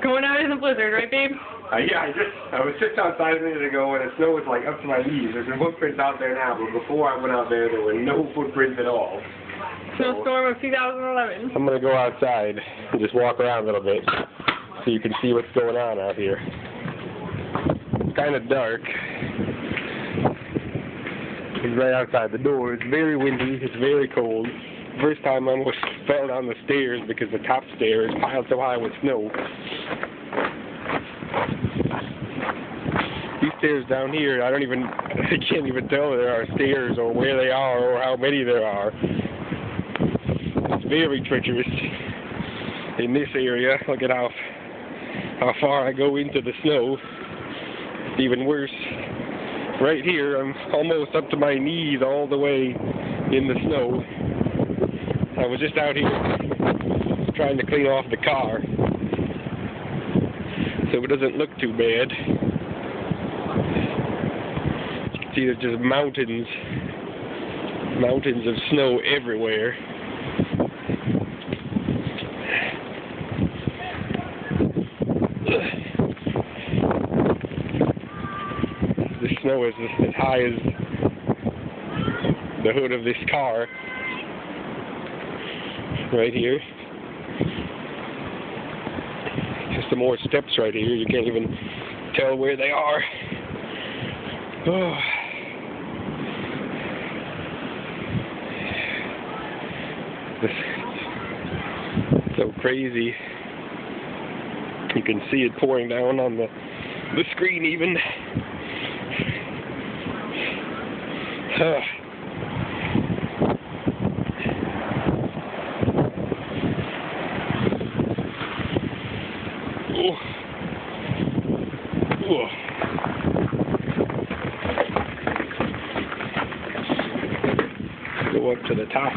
Going out in the blizzard, right, babe? Yeah, I was just outside a minute ago and the snow was like up to my knees. There's some footprints out there now, but before I went out there were no footprints at all. Snowstorm of 2011. I'm gonna go outside and just walk around a little bit so you can see what's going on out here. It's kind of dark. It's right outside the door. It's very windy. It's very cold. First time I almost fell down the stairs because the top stair is piled so high with snow. These stairs down here, I can't even tell there are stairs or where they are or how many there are. It's very treacherous in this area. Look at how far I go into the snow. It's even worse. Right here, I'm almost up to my knees all the way in the snow. I was just out here trying to clean off the car so it doesn't look too bad. You can see there's just mountains of snow everywhere. The snow is as high as the hood of this car. Right here. Just some more steps right here. You can't even tell where they are. Oh. This is so crazy. You can see it pouring down on the screen even. Go up to the top.